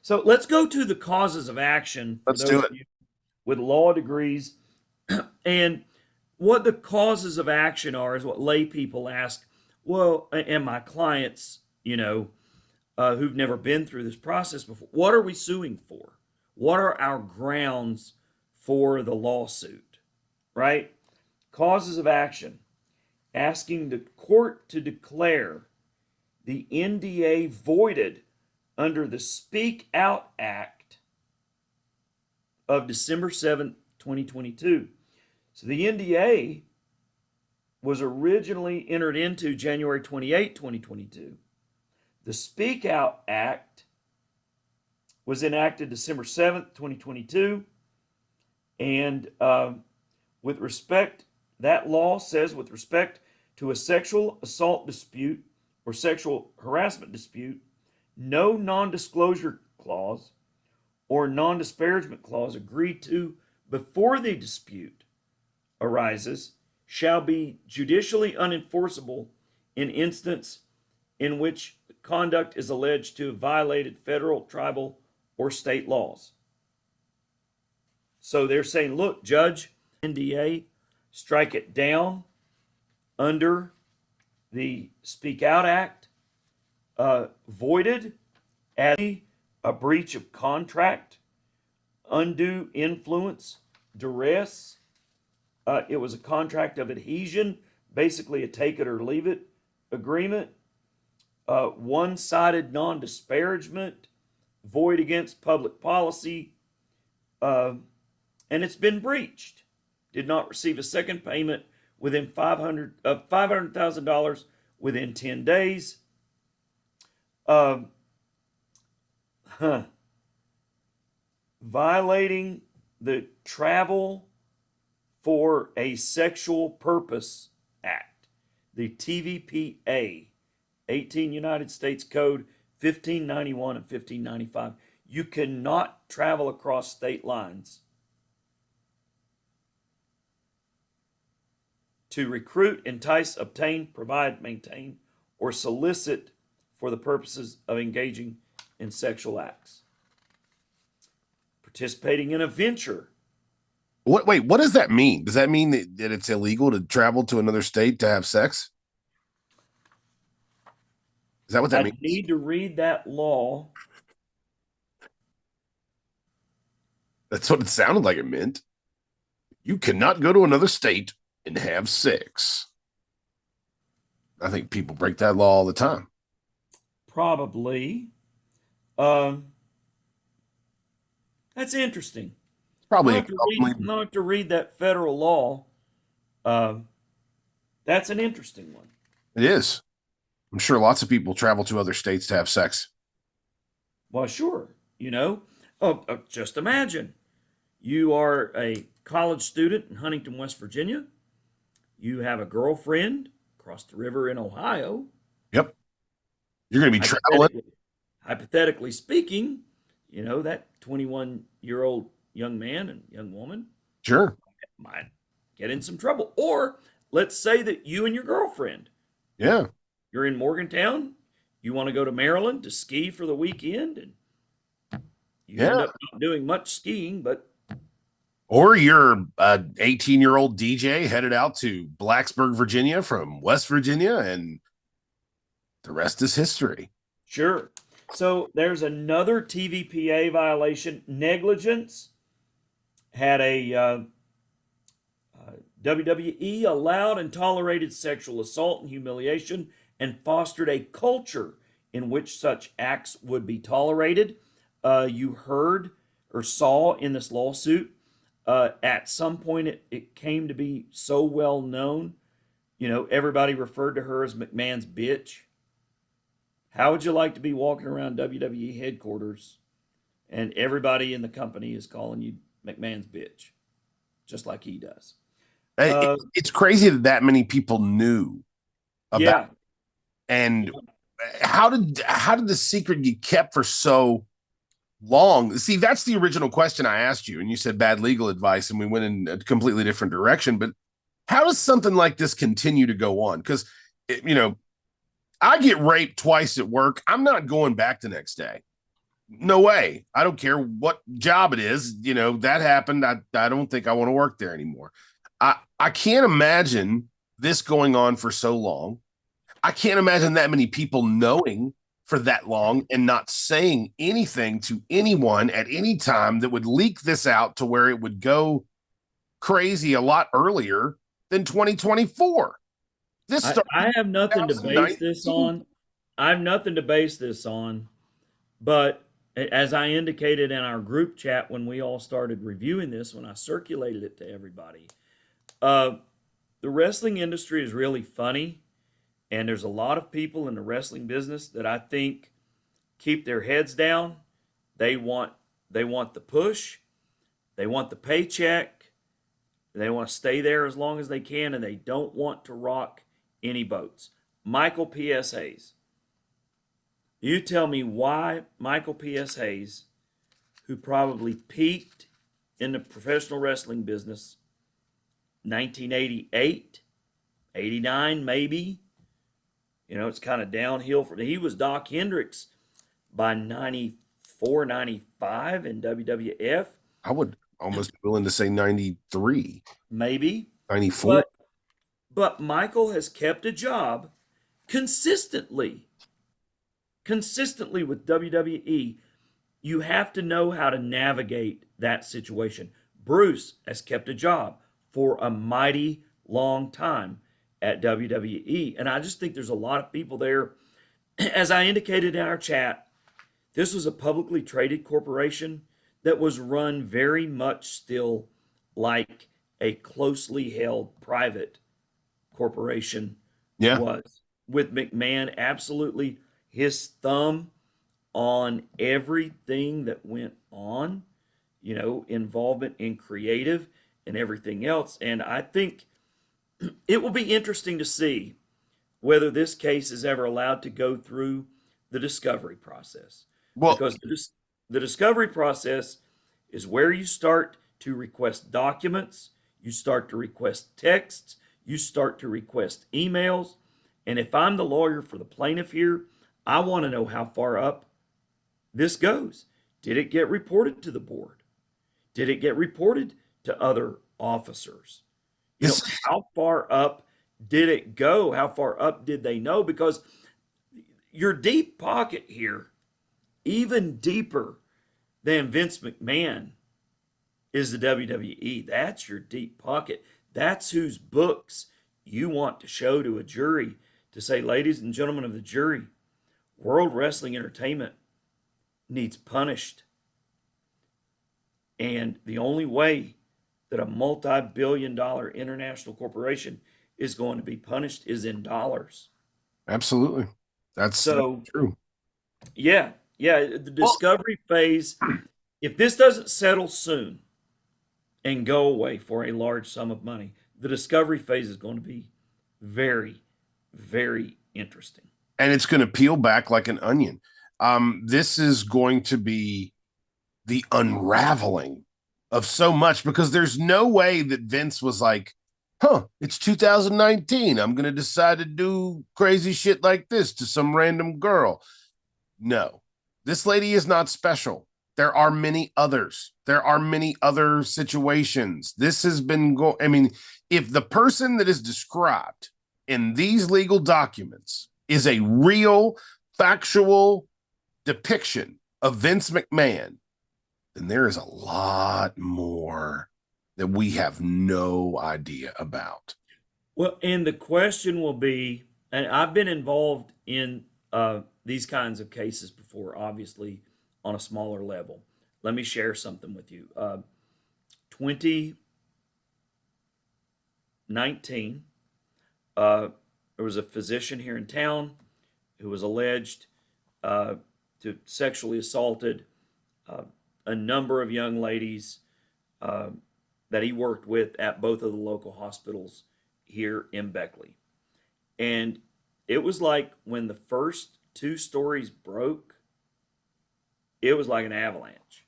S2: So let's go to the causes of action for
S1: Let's do
S2: those
S1: it.
S2: of you with law degrees, and what the causes of action are is what lay people ask. Well, and my clients, who've never been through this process before, what are we suing for? What are our grounds for the lawsuit? Right? Causes of action: asking the court to declare the NDA voided under the Speak Out Act of December 7th, 2022. So the NDA was originally entered into January 28, 2022. The Speak Out Act was enacted December 7th, 2022. And that law says with respect to a sexual assault dispute or sexual harassment dispute, no non-disclosure clause or non-disparagement clause agreed to before the dispute arises shall be judicially unenforceable in instance in which conduct is alleged to have violated federal, tribal, or state laws. So they're saying, look, Judge, NDA, strike it down under the Speak Out Act, voided as a breach of contract, undue influence, duress. It was a contract of adhesion, basically a take it or leave it agreement, one-sided non-disparagement, void against public policy, and it's been breached. Did not receive a second payment within $500,000 within 10 days. Violating the Travel for a Sexual Purpose Act, the TVPA, 18 United States Code 1591 and 1595. You cannot travel across state lines to recruit, entice, obtain, provide, maintain, or solicit for the purposes of engaging in sexual acts. Participating in a venture.
S1: What does that mean? Does that mean that it's illegal to travel to another state to have sex? Is that what that
S2: I
S1: means?
S2: need to read that law.
S1: That's what it sounded like it meant. You cannot go to another state and have sex. I think people break that law all the time.
S2: Probably. Um, That's interesting.
S1: Probably
S2: I'll
S1: a
S2: have to read.
S1: company.
S2: I'll have to read that federal law. Uh, that's an interesting one.
S1: It is. I'm sure lots of people travel to other states to have sex.
S2: Well, sure. You know, just imagine you are a college student in Huntington, West Virginia. You have a girlfriend across the river in Ohio.
S1: Yep. You're going to be traveling.
S2: Hypothetically, hypothetically speaking, that 21-year-old young man and young woman
S1: Sure.
S2: might get in some trouble. Or let's say that you and your girlfriend,
S1: Yeah.
S2: you're in Morgantown, you want to go to Maryland to ski for the weekend, and you end
S1: Yeah.
S2: up not doing much skiing, but
S1: Or you're a 18-year-old DJ headed out to Blacksburg, Virginia from West Virginia, and the rest is history.
S2: sure. So there's another TVPA violation. Negligence had a WWE allowed and tolerated sexual assault and humiliation and fostered a culture in which such acts would be tolerated. You heard or saw in this lawsuit, at some point it came to be so well known, everybody referred to her as McMahon's bitch. How would you like to be walking around WWE headquarters and everybody in the company is calling you McMahon's bitch, just like he does? Uh,
S1: It's crazy that many people knew about.
S2: yeah,
S1: And how did the secret get kept for so long? See, that's the original question I asked you, and you said bad legal advice, and we went in a completely different direction. But how does something like this continue to go on? Because I get raped twice at work. I'm not going back the next day. No way. I don't care what job it is. That happened. I don't think I want to work there anymore. I can't imagine this going on for so long. I can't imagine that many people knowing for that long and not saying anything to anyone at any time that would leak this out to where it would go crazy a lot earlier than 2024. This
S2: I,
S1: started
S2: I have
S1: in
S2: nothing to base this
S1: 2019.
S2: on. I have nothing to base this on, but as I indicated in our group chat when we all started reviewing this, when I circulated it to everybody, uh, the wrestling industry is really funny, and there's a lot of people in the wrestling business that I think keep their heads down. They want they want the push, they want the paycheck, they want to stay there as long as they can, and they don't want to rock any boats. Michael P.S. Hayes. You tell me why Michael P.S. Hayes, who probably peaked in the professional wrestling business 1988, 89 maybe. It's kind of downhill for he was Doc Hendricks by 94, 95 in WWF,
S1: I would almost be willing to say 93,
S2: maybe.
S1: 94.
S2: But Michael has kept a job consistently. Consistently with WWE. You have to know how to navigate that situation. Bruce has kept a job for a mighty long time at WWE. And I just think there's a lot of people there. As I indicated in our chat, this was a publicly traded corporation that was run very much still like a closely held private corporation
S1: Yeah.
S2: was, with McMahon absolutely his thumb on everything that went on, involvement in creative and everything else. And I think it will be interesting to see whether this case is ever allowed to go through the discovery process.
S1: Well,
S2: Because the discovery process is where you start to request documents, you start to request texts, you start to request emails. And if I'm the lawyer for the plaintiff here, I want to know how far up this goes. Did it get reported to the board? Did it get reported to other officers?
S1: this
S2: How far up did it go? How far up did they know? Because your deep pocket here, even deeper than Vince McMahon, is the WWE. That's your deep pocket. That's whose books you want to show to a jury to say, ladies and gentlemen of the jury, World Wrestling Entertainment needs punished. And the only way that a multi-billion dollar international corporation is going to be punished is in dollars.
S1: Absolutely. That's
S2: So,
S1: true.
S2: yeah, yeah, the
S1: Well,
S2: discovery phase, if this doesn't settle soon and go away for a large sum of money, the discovery phase is going to be very, very interesting.
S1: and it's going to peel back like an onion. This is going to be the unraveling of so much because there's no way that Vince was like, huh, it's 2019. I'm going to decide to do crazy shit like this to some random girl. No, this lady is not special. There are many others. There are many other situations. This has been I mean, if the person that is described in these legal documents is a real, factual depiction of Vince McMahon, then there is a lot more that we have no idea about.
S2: Well, and the question will be, and I've been involved in these kinds of cases before, obviously on a smaller level. Let me share something with you. 2019, there was a physician here in town who was alleged uh, to sexually assaulted uh, a number of young ladies uh, that he worked with at both of the local hospitals here in Beckley. And it was like when the first two stories broke, it was like an avalanche.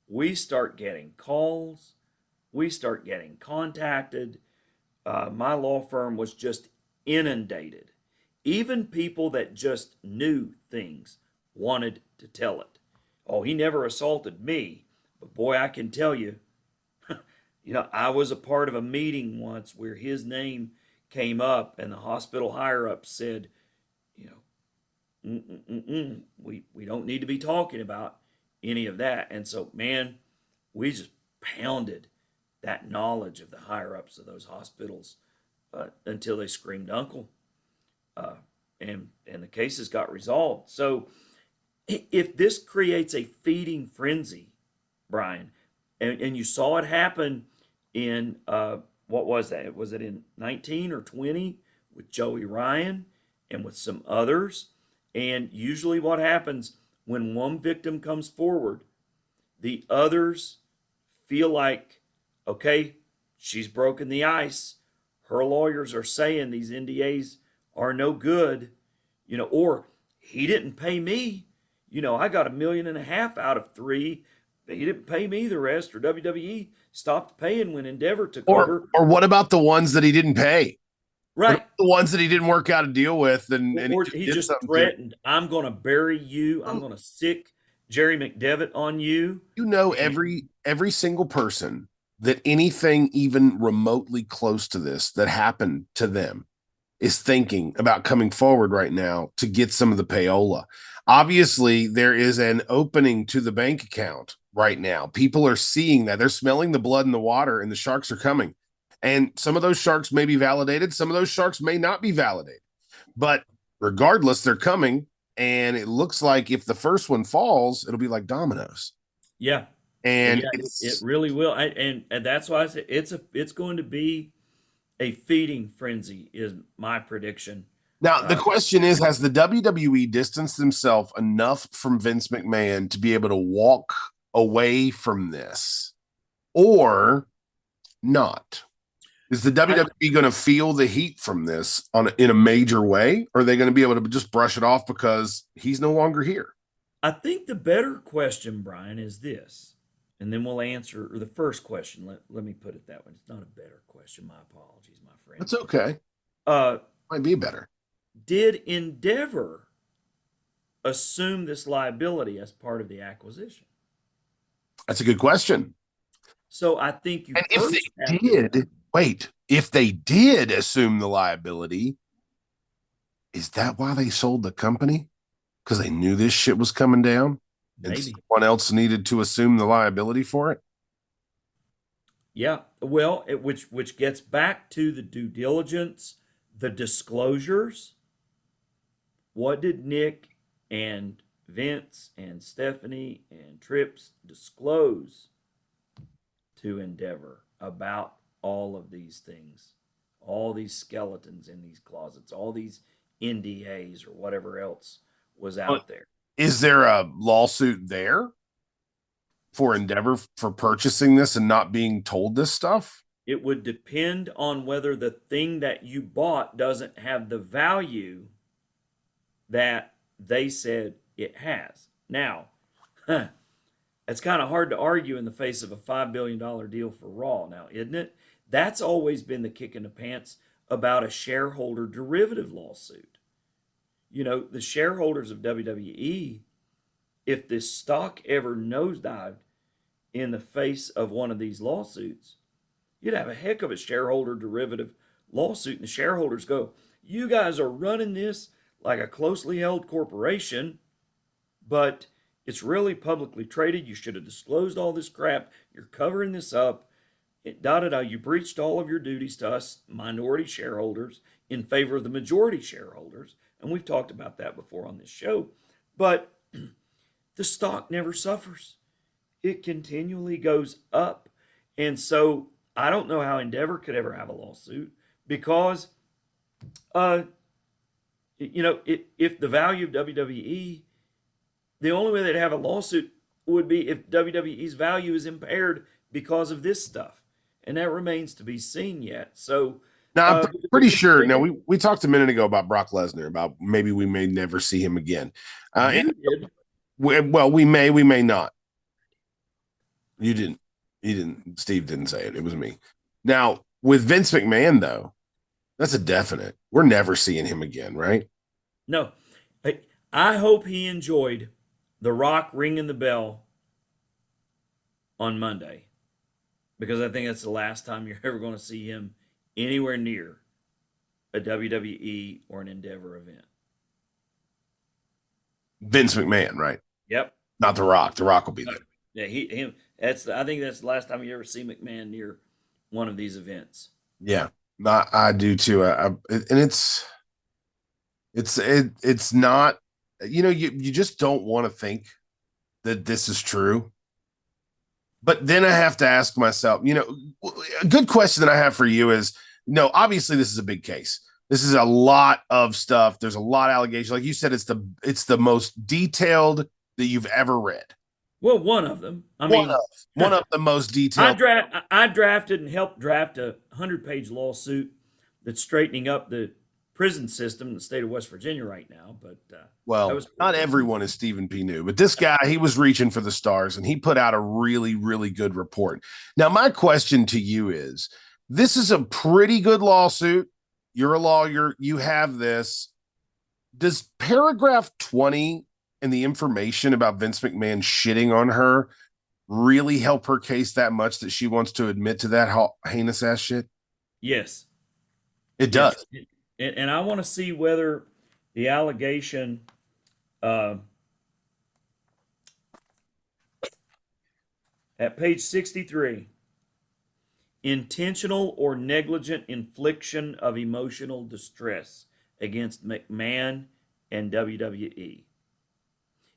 S2: We start getting calls, we start getting contacted. My law firm was just inundated. Even people that just knew things wanted to tell it. Oh, he never assaulted me, but boy, I can tell you, I was a part of a meeting once where his name came up and the hospital higher ups said, you know, we don't need to be talking about any of that. And so, man, we just pounded that knowledge of the higher ups of those hospitals until they screamed uncle, uh, and the cases got resolved. So, if this creates a feeding frenzy, Brian, and you saw it happen in what was that? Was it in 19 or 20 with Joey Ryan and with some others? And usually, what happens when one victim comes forward, the others feel like, okay, she's broken the ice. Her lawyers are saying these NDAs are no good, or he didn't pay me. I got $1.5 million out of three. He didn't pay me the rest, or WWE stopped paying when Endeavor took over.
S1: Or what about the ones that he didn't pay? What
S2: Right.
S1: about the ones that he didn't work out a deal with and he
S2: Or
S1: just
S2: he
S1: did
S2: just
S1: something to?
S2: threatened, I'm going to bury you. I'm going to sick Jerry McDevitt on you.
S1: You know,
S2: And
S1: every single person that anything even remotely close to this that happened to them is thinking about coming forward right now to get some of the payola. Obviously, there is an opening to the bank account right now. People are seeing that. They're smelling the blood in the water, and the sharks are coming. And some of those sharks may be validated, some of those sharks may not be validated. But regardless, they're coming. And it looks like if the first one falls, it'll be like dominoes.
S2: yeah,
S1: And
S2: yeah, it
S1: it's
S2: really will. And that's why I said it's going to be a feeding frenzy is my prediction.
S1: now the
S2: Uh,
S1: question is, has the WWE distanced themselves enough from Vince McMahon to be able to walk away from this or not? Is the
S2: I
S1: WWE going to feel the heat from this in a major way? Or are they going to be able to just brush it off because he's no longer here?
S2: I think the better question, Brian, is this, and then we'll answer or the first question. Let me put it that way. It's not a better question. My apologies, my friend.
S1: That's okay.
S2: Uh,
S1: Might be better.
S2: did Endeavor assume this liability as part of the acquisition?
S1: That's a good question.
S2: So I think you
S1: And if
S2: first
S1: they
S2: have to know.
S1: did, wait, if they did assume the liability, is that why they sold the company? Because they knew this shit was coming down and
S2: Maybe.
S1: someone else needed to assume the liability for it?
S2: Yeah. Well, which gets back to the due diligence, the disclosures. What did Nick and Vince and Stephanie and Trips disclose to Endeavor about all of these things, all these skeletons in these closets, all these NDAs or whatever else was
S1: But
S2: out there.
S1: is there a lawsuit there for Endeavor for purchasing this and not being told this stuff?
S2: It would depend on whether the thing that you bought doesn't have the value that they said it has. Now, it's kind of hard to argue in the face of a $5 billion deal for Raw now, isn't it? That's always been the kick in the pants about a shareholder derivative lawsuit. You know, the shareholders of WWE, if this stock ever nosedived in the face of one of these lawsuits, you'd have a heck of a shareholder derivative lawsuit. And the shareholders go, you guys are running this like a closely held corporation, but it's really publicly traded. You should have disclosed all this crap. You're covering this up. Da da da. You breached all of your duties to us minority shareholders in favor of the majority shareholders. And we've talked about that before on this show. But the stock never suffers, it continually goes up. And so I don't know how Endeavor could ever have a lawsuit because, if the value of WWE, the only way they'd have a lawsuit would be if WWE's value is impaired because of this stuff. And that remains to be seen yet. So
S1: Now, I'm pretty sure. Now, we talked a minute ago about Brock Lesnar, about maybe we may never see him again.
S2: You did.
S1: We may not. You didn't. You didn't. Steve didn't say it. It was me. Now, with Vince McMahon, though, that's a definite. We're never seeing him again, right?
S2: No. I hope he enjoyed The Rock ringing the bell on Monday because I think that's the last time you're ever going to see him anywhere near a WWE or an Endeavor event.
S1: Vince McMahon, right?
S2: Yep.
S1: Not The Rock. The Rock will be there.
S2: Yeah, him. I think that's the last time you ever see McMahon near one of these events.
S1: Yeah, I do too. And it's not. You just don't want to think that this is true. But then I have to ask myself, a good question that I have for you is, no, obviously this is a big case. This is a lot of stuff. There's a lot of allegations. Like you said, it's the most detailed that you've ever read.
S2: Well, one of them.
S1: One of the most detailed.
S2: I drafted and helped draft a 100-page lawsuit that's straightening up the prison system in the state of West Virginia right now. But
S1: not everyone is Stephen P. New, but this guy, he was reaching for the stars, and he put out a really, really good report. Now, my question to you is, this is a pretty good lawsuit. You're a lawyer. You have this. Does paragraph 20 and the information about Vince McMahon shitting on her really help her case that much that she wants to admit to that heinous ass shit?
S2: Yes.
S1: It does.
S2: Yes. And I want to see whether the allegation at page 63, intentional or negligent infliction of emotional distress against McMahon and WWE.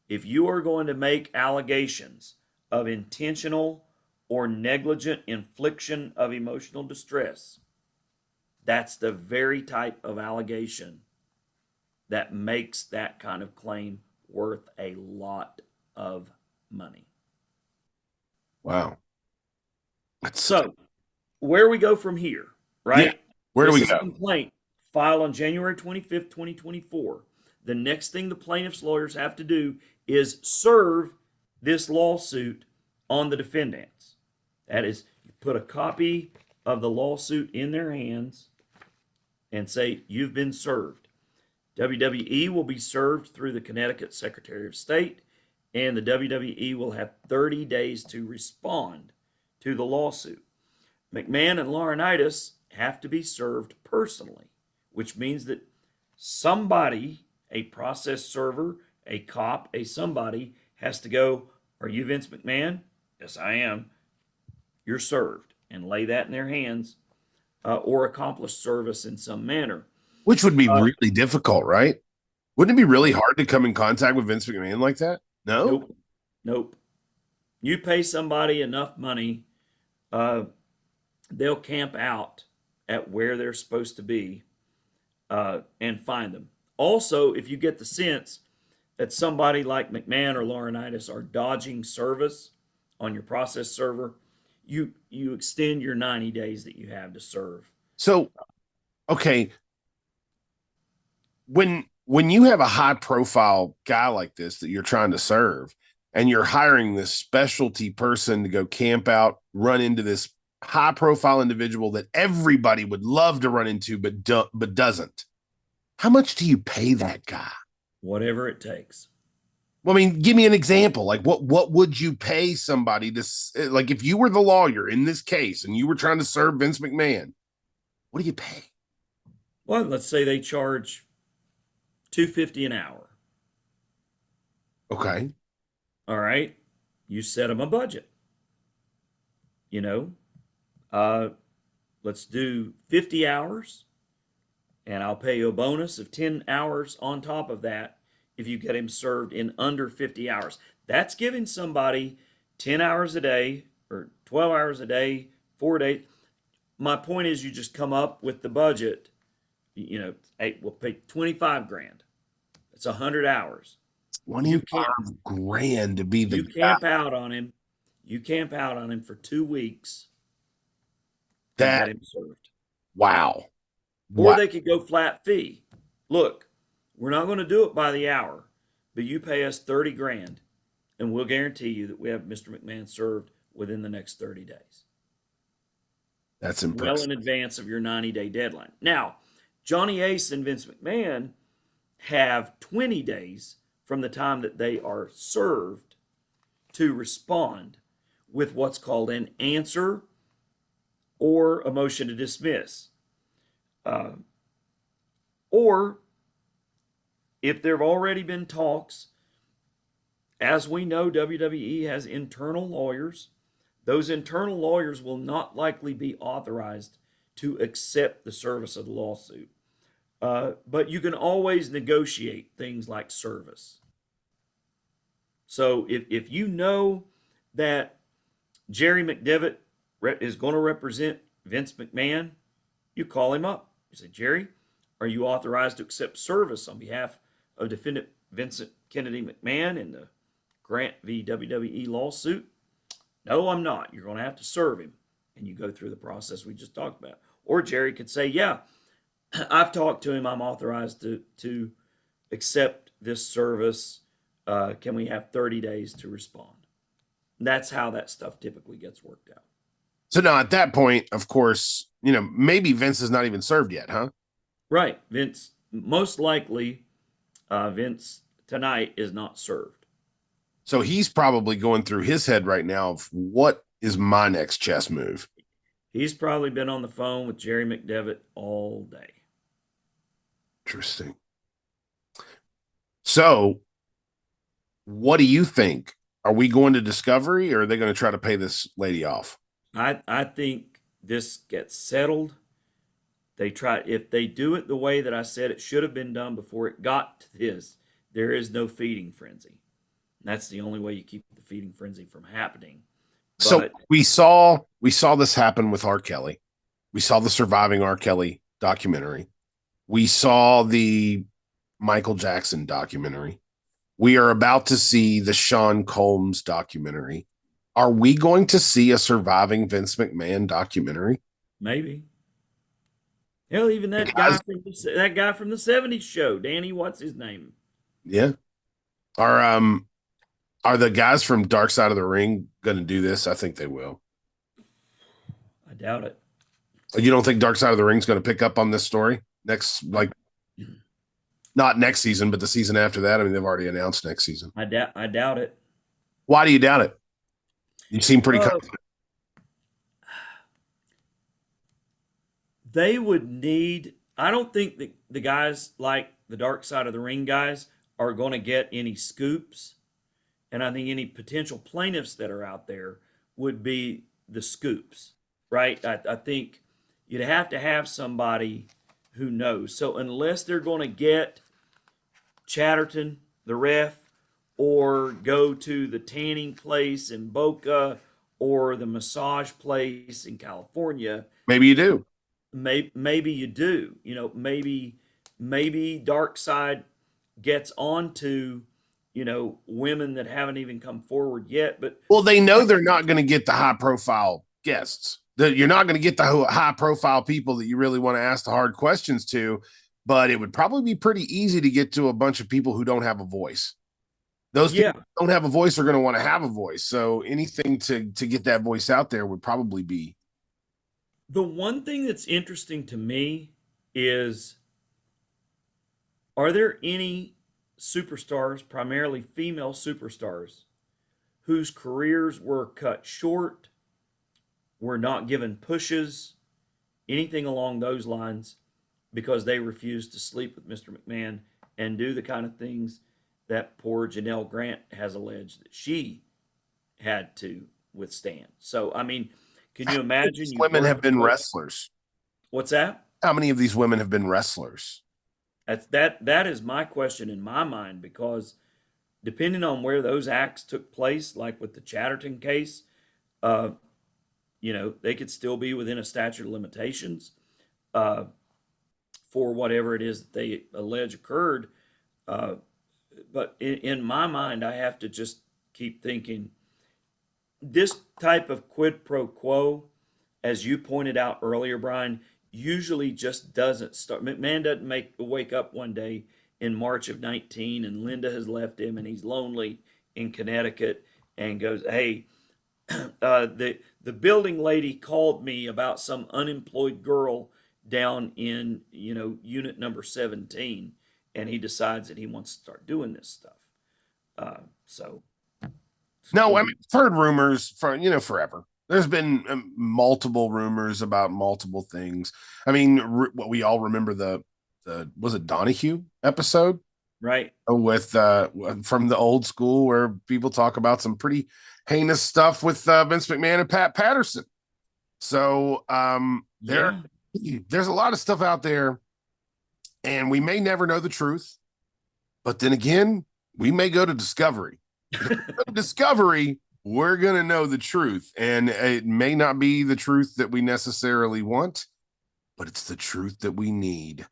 S2: If you are going to make allegations of intentional or negligent infliction of emotional distress, that's the very type of allegation that makes that kind of claim worth a lot of money.
S1: Wow.
S2: So, where we go from here, right?
S1: Yeah. Where do we go?
S2: A complaint filed on January 25th, 2024. The next thing the plaintiff's lawyers have to do is serve this lawsuit on the defendants. That is, you put a copy of the lawsuit in their hands and say, you've been served. WWE will be served through the Connecticut Secretary of State, and the WWE will have 30 days to respond to the lawsuit. McMahon and Laurinaitis have to be served personally, which means that somebody, a process server, a cop, a somebody, has to go, are you Vince McMahon? Yes, I am. You're served, and lay that in their hands, or accomplish service in some manner.
S1: Which would be really difficult, right? Wouldn't it be really hard to come in contact with Vince McMahon like that? No?
S2: Nope. You pay somebody enough money uh, they'll camp out at where they're supposed to be and find them. Also, if you get the sense that somebody like McMahon or Laurinaitis are dodging service on your process server, you extend your 90 days that you have to serve.
S1: So, okay, when you have a high profile guy like this that you're trying to serve, and you're hiring this specialty person to go camp out, run into this high profile individual that everybody would love to run into but doesn't. How much do you pay that guy?
S2: Whatever it takes.
S1: Well, I mean, give me an example. Like, what would you pay somebody to, like, if you were the lawyer in this case and you were trying to serve Vince McMahon? What do you pay?
S2: Well, let's say they charge $250 an hour.
S1: Okay.
S2: All right, you set them a budget. You know, uh, let's do 50 hours, and I'll pay you a bonus of 10 hours on top of that if you get him served in under 50 hours. That's giving somebody 10 hours a day or 12 hours a day, 4 days. My point is, you just come up with the budget. Hey, we'll pay 25 grand. It's 100 hours. You
S1: 25
S2: can't
S1: grand to be the
S2: you
S1: guy.
S2: camp out on him. You camp out on him for 2 weeks and
S1: That,
S2: get him served.
S1: wow.
S2: Or
S1: Wow.
S2: they could go flat fee. Look, we're not going to do it by the hour, but you pay us 30 grand and we'll guarantee you that we have Mr. McMahon served within the next 30 days.
S1: That's
S2: Well
S1: impressive.
S2: in advance of your 90-day deadline. Now, Johnny Ace and Vince McMahon have 20 days from the time that they are served to respond with what's called an answer or a motion to dismiss. Or if there have already been talks, as we know, WWE has internal lawyers. Those internal lawyers will not likely be authorized to accept the service of the lawsuit. But you can always negotiate things like service. So if you know that Jerry McDevitt is going to represent Vince McMahon, you call him up. You say, Jerry, are you authorized to accept service on behalf of defendant Vincent Kennedy McMahon in the Grant v. WWE lawsuit? No, I'm not. You're going to have to serve him. And you go through the process we just talked about. Or Jerry could say, yeah, I've talked to him. I'm authorized to accept this service. Can we have 30 days to respond? That's how that stuff typically gets worked out.
S1: So now at that point, of course, maybe Vince is not even served yet, huh?
S2: Right. Vince, most likely, Vince tonight is not served.
S1: So he's probably going through his head right now of what is my next chess move?
S2: He's probably been on the phone with Jerry McDevitt all day.
S1: Interesting. So what do you think? Are we going to Discovery or are they going to try to pay this lady off?
S2: I think this gets settled. If they do it the way that I said it should have been done before it got to this, there is no feeding frenzy. That's the only way you keep the feeding frenzy from happening.
S1: So we saw this happen with R. Kelly. We saw the Surviving R. Kelly documentary. We saw the Michael Jackson documentary. We are about to see the Sean Combs documentary. Are we going to see a Surviving Vince McMahon documentary?
S2: Maybe. Hell, even that guy from the '70s show, Danny, what's his name?
S1: Yeah. Are the guys from Dark Side of the Ring going to do this? I think they will.
S2: I doubt it.
S1: You don't think Dark Side of the Ring is going to pick up on this story next, not next season, but the season after that? I mean, they've already announced next season.
S2: I doubt it.
S1: Why do you doubt it? You seem pretty confident.
S2: They would need. I don't think that the guys like the Dark Side of the Ring guys are going to get any scoops. And I think any potential plaintiffs that are out there would be the scoops, right? I think you'd have to have somebody who knows. So unless they're going to get Chatterton, the ref, or go to the tanning place in Boca, or the massage place in California.
S1: Maybe you do.
S2: Maybe you do. Maybe Dark Side gets onto women that haven't even come forward yet. But
S1: Well, they know they're not going to get the high profile guests. You're not going to get the high profile people that you really want to ask the hard questions to, but it would probably be pretty easy to get to a bunch of people who don't have a voice. Those
S2: yeah,
S1: people who don't have a voice are going to want to have a voice. So anything to get that voice out there would probably be.
S2: the one thing that's interesting to me is, are there any superstars, primarily female superstars, whose careers were cut short, were not given pushes, anything along those lines, because they refused to sleep with Mr. McMahon and do the kind of things that poor Janelle Grant has alleged that she had to withstand? So, I mean, can you imagine?
S1: Women have been wrestlers.
S2: What's that?
S1: How many of these women have been wrestlers?
S2: That is my question in my mind, because depending on where those acts took place, like with the Chatterton case, uh, they could still be within a statute of limitations uh, for whatever it is that they allege occurred. Uh, but in my mind, I have to just keep thinking this type of quid pro quo, as you pointed out earlier, Brian, usually just doesn't start. McMahon doesn't wake up one day in March of 19 and Linda has left him and he's lonely in Connecticut and goes, "Hey, the building lady called me about some unemployed girl down in unit number 17," and he decides that he wants to start doing this stuff. So
S1: No, I mean, I've heard rumors for forever. There's been multiple rumors about multiple things. I mean, what we all remember the was it Donahue episode
S2: right,
S1: with from the old school where people talk about some pretty heinous stuff with Vince McMahon and Pat Patterson. So
S2: yeah,
S1: there's a lot of stuff out there, and we may never know the truth. But then again, we may go to Discovery. Discovery, we're going to know the truth. And it may not be the truth that we necessarily want, but it's the truth that we need.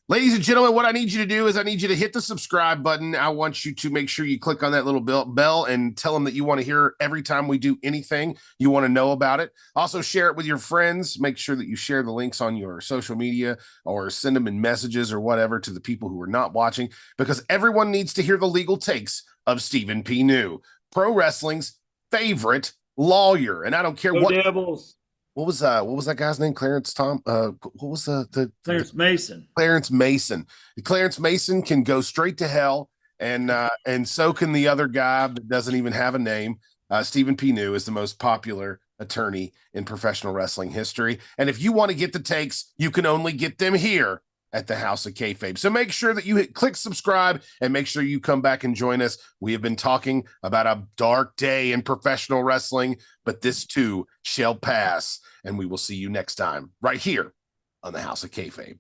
S1: Ladies and gentlemen, what I need you to do is I need you to hit the subscribe button. I want you to make sure you click on that little bell and tell them that you want to hear every time we do anything, you want to know about it. Also, share it with your friends. Make sure that you share the links on your social media or send them in messages or whatever to the people who are not watching, because everyone needs to hear the legal takes of Stephen P. New, pro wrestling's favorite lawyer. And I don't care
S2: Go
S1: what
S2: Devils.
S1: what was that guy's name? Clarence what was
S2: Clarence Mason.
S1: Clarence Mason. Clarence Mason can go straight to hell, and so can the other guy that doesn't even have a name. Stephen P. New is the most popular attorney in professional wrestling history. And if you want to get the takes, you can only get them here at the House of Kayfabe. So make sure that you click subscribe and make sure you come back and join us. We have been talking about a dark day in professional wrestling, but this too shall pass. And we will see you next time right here on the House of Kayfabe.